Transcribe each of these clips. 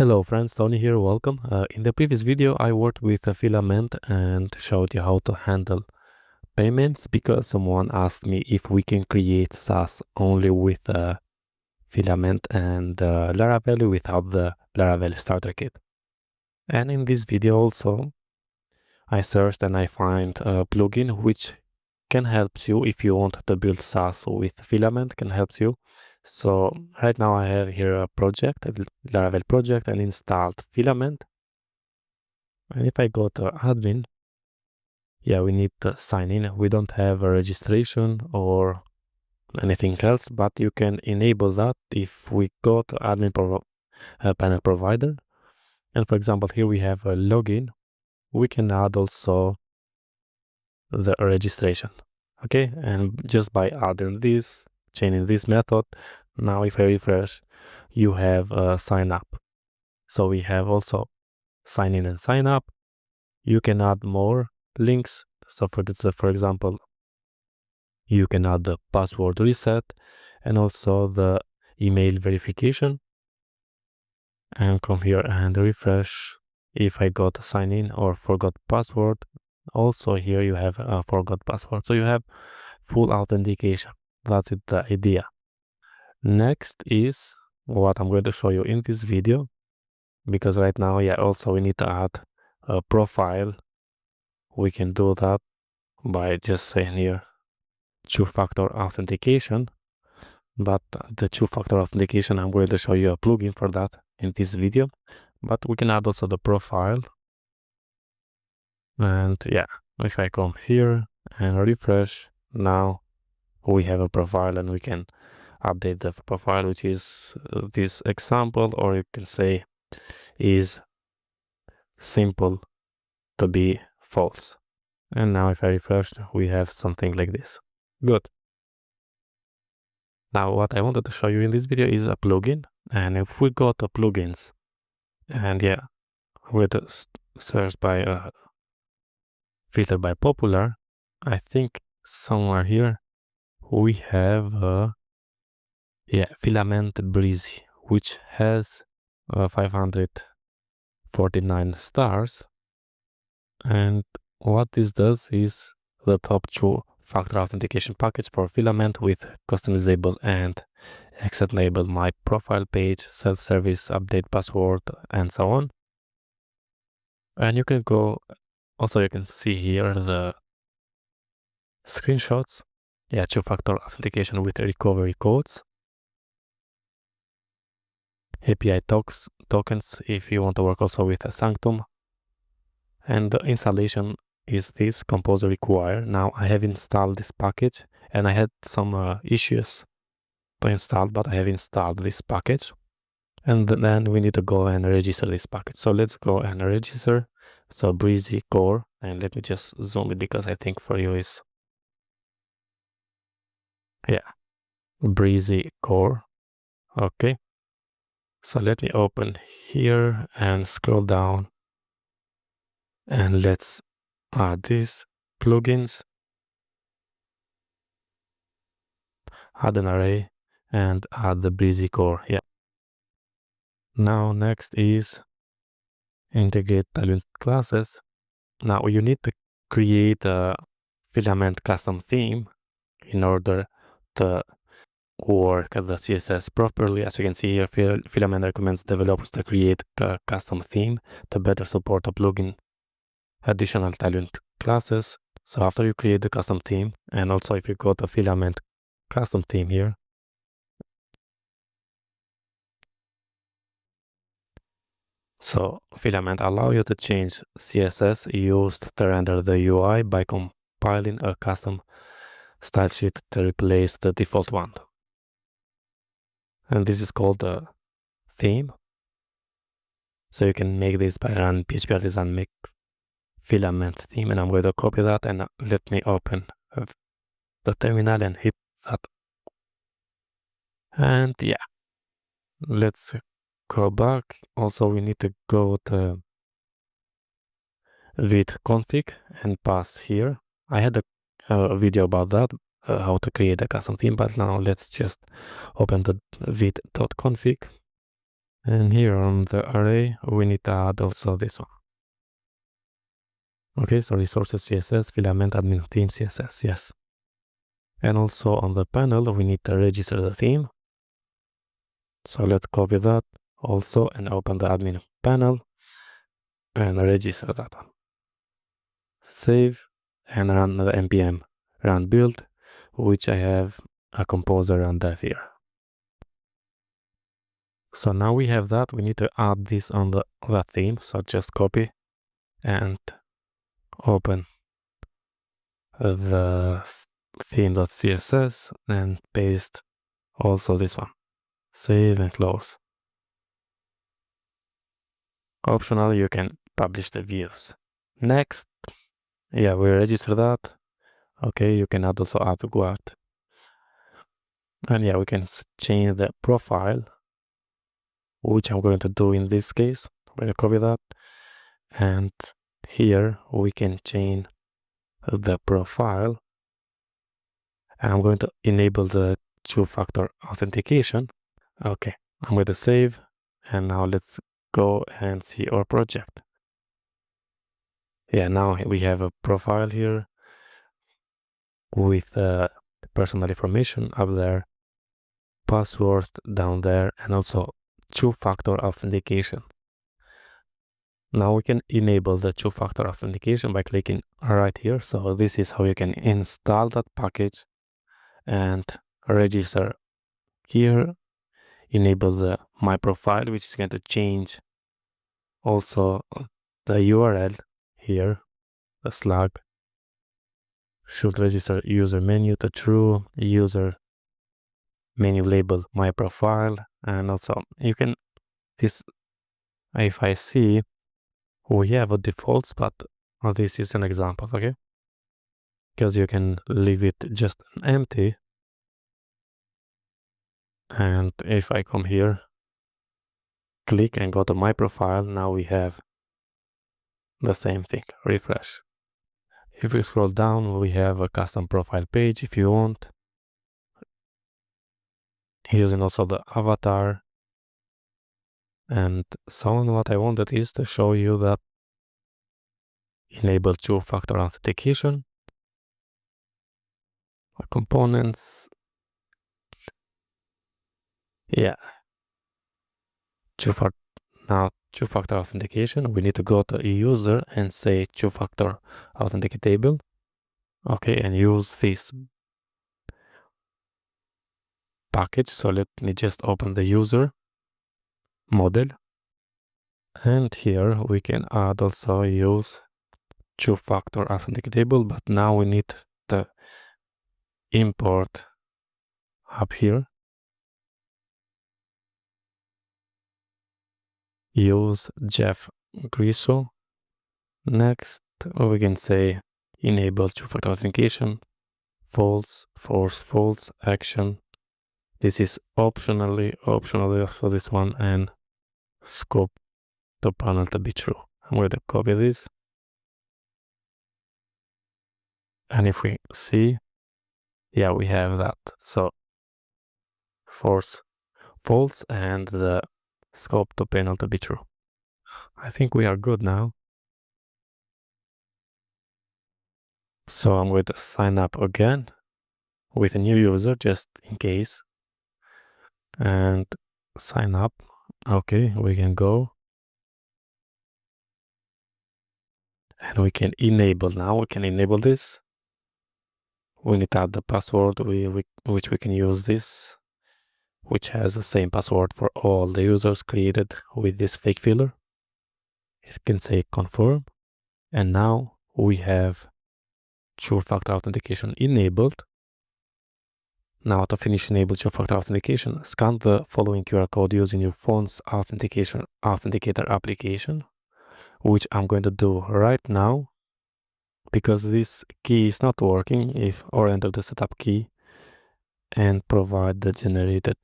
Hello friends, Tony here, welcome. In the previous video I worked with a Filament and showed you how to handle payments because someone asked me if we can create SaaS only with Filament and Laravel without the Laravel starter kit. And in this video also I searched and I find a plugin which can help you if you want to build SaaS with Filament, can help you. So right now I have here a project, a Laravel project, and installed Filament. And if I go to admin, we need to sign in. We don't have a registration or anything else, but you can enable that if we go to admin panel provider. And for example, here we have a login. We can add also the registration. Okay, and just by adding this, changing this method, now if I refresh, you have a sign up. So we have also sign in and sign up. You can add more links. So for example, you can add the password reset and also the email verification, and come here and refresh. If I got sign in or forgot password, also here you have a forgot password. So you have full authentication. That's it, the idea. Next is what I'm going to show you in this video, because right now, also we need to add a profile. We can do that by just saying here Two-Factor Authentication. But the Two-Factor Authentication, I'm going to show you a plugin for that in this video. But we can add also the profile. And if I come here and refresh, now we have a profile and we can update the profile, which is this example, or you can say is simple to be false. And now if I refresh, we have something like this. Good. Now what I wanted to show you in this video is a plugin. And if we go to plugins and with search by filter by popular, I think somewhere here we have Filament Breezy, which has 549 stars. And what this does is the top two-factor authentication package for Filament with customizable and extendable my profile page, self-service, update password, and so on. And you can go, also you can see here the screenshots. Two-factor authentication with recovery codes. API tokens if you want to work also with a Sanctum. And the installation is this Compose require. Now I have installed this package and I had some issues to install, but I have installed this package. And then we need to go and register this package. So let's go and register. So Breezy core, and let me just zoom it because I think for you is Breezy core. Okay. So let me open here and scroll down. And let's add these plugins, add an array, and add the Breezy core. Now next is integrate Talent classes. Now you need to create a Filament custom theme in order to work the CSS properly. As you can see here, Filament recommends developers to create a custom theme to better support a plugin additional Talent classes. So after you create the custom theme, and also if you go to Filament custom theme here, so Filament allow you to change CSS used to render the UI by compiling a custom style sheet to replace the default one. And this is called the theme. So you can make this by run PHP artisan make Filament theme, and I'm going to copy that and let me open the terminal and hit that. And let's go back. Also we need to go to with config and pass here. I had a video about that, how to create a custom theme, but now let's just open the vid.config And here on the array, we need to add also this one. Okay, so resources CSS, filament admin theme CSS, yes. And also on the panel, we need to register the theme. So let's copy that also and open the admin panel and register that one. Save and run the npm run build, which I have a composer and dev here. So now we have that. We need to add this on the theme. So just copy and open the theme.css and paste also this one. Save and close. Optional, you can publish the views. Next, yeah, we register that. Okay, you can also add guard. And yeah, we can change the profile, which I'm going to do in this case. I'm going to copy that. And here we can change the profile. And I'm going to enable the two-factor authentication. Okay, I'm going to save. And now let's go and see our project. Yeah, now we have a profile here with personal information up there, password down there, and also two-factor authentication. Now we can enable the two-factor authentication by clicking right here. So this is how you can install that package and register here. Enable the my profile, which is going to change also the URL here. The slug should register user menu to true, user menu label my profile, and also you can this if I see we have a defaults, but this is an example, okay? Because you can leave it just empty. And if I come here, click and go to my profile, now we have the same thing. Refresh. If we scroll down, we have a custom profile page if you want, using also the avatar and so on. What I wanted is to show you that enable two-factor authentication. Components, yeah, two-factor authentication. We need to go to a user and say two-factor authenticatable. Okay, and use this package. So let me just open the user model, and here we can add also use two-factor authenticatable, but now we need to import up here, use Jeff Griso. Next we can say enable two-factor authentication, false, false action. This is optionally for this one, and scope the panel to be true. I'm going to copy this, and if we see, yeah, we have that. So false, and the scope to panel to be true. I think we are good now. So I'm going to sign up again with a new user just in case, and sign up. Okay, we can go and we can enable now. We can enable this. We need to add the password which we can use this, which has the same password for all the users created with this fake filler. You can say confirm, and now we have two-factor authentication enabled. Now to finish enable two-factor authentication, scan the following QR code using your phone's authenticator application, which I'm going to do right now because this key is not working. Or enter the setup key and provide the generated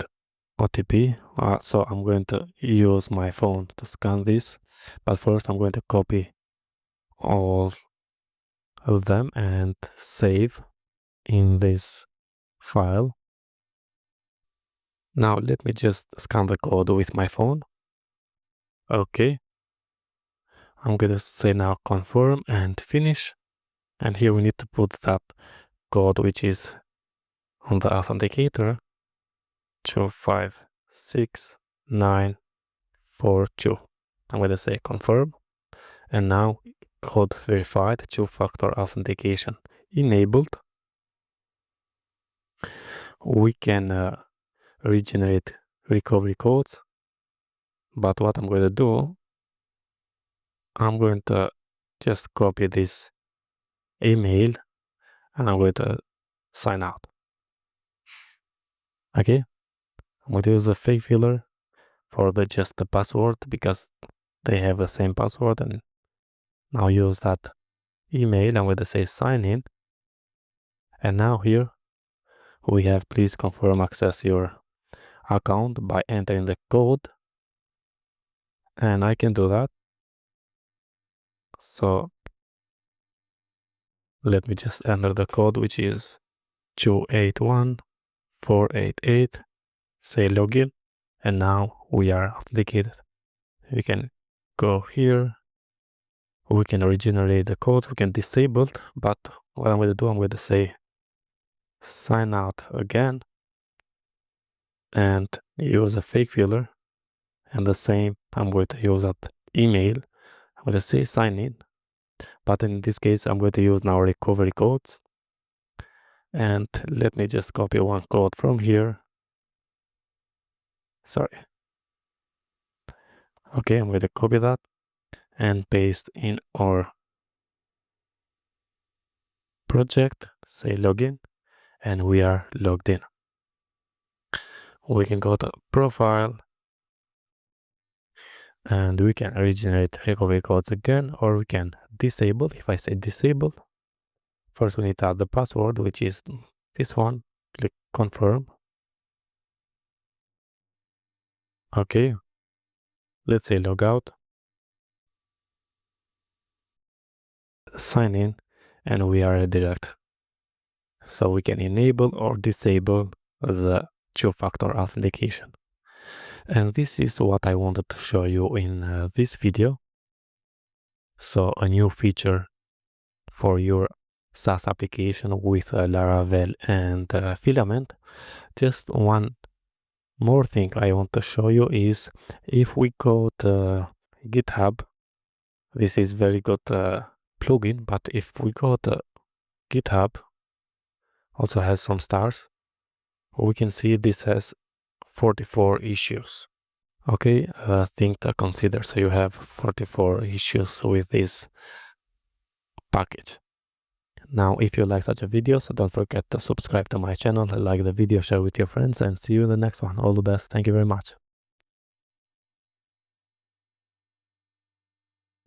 OTP. So I'm going to use my phone to scan this, but first I'm going to copy all of them and save in this file. Now let me just scan the code with my phone. Okay, I'm gonna say now confirm and finish. And here we need to put that code which is on the authenticator 256942. I'm gonna say confirm. And now code verified, two-factor authentication enabled. We can regenerate recovery codes. But what I'm going to do, I'm going to just copy this email and I'm going to sign out. Okay, I'm going to use a fake filler for just the password because they have the same password, and now use that email. I'm going to say sign in, and now here we have please confirm access your account by entering the code, and I can do that. So let me just enter the code, which is 281488. Say login, and now we are authenticated. We can go here, we can regenerate the code, we can disable it, but what I'm going to do, I'm going to say sign out again and use a fake filler, and the same I'm going to use that email. I'm going to say sign in, but in this case I'm going to use now recovery codes, and let me just copy one code from here. Sorry. Okay, I'm going to copy that and paste in our project, say login, and we are logged in. We can go to profile and we can regenerate recovery codes again, or we can disable. If I say disable, first we need to add the password, which is this one. Click confirm. Okay, let's say log out, sign in, and we are redirected. So we can enable or disable the two-factor authentication. And this is what I wanted to show you in this video. So a new feature for your SaaS application with Laravel and Filament. Just one more thing I want to show you is if we go to GitHub, this is very good plugin, but if we go to GitHub, also has some stars, we can see this has 44 issues. Okay, thing to consider. So you have 44 issues with this package. Now, if you like such a video, so don't forget to subscribe to my channel, like the video, share with your friends, and see you in the next one. All the best. Thank you very much.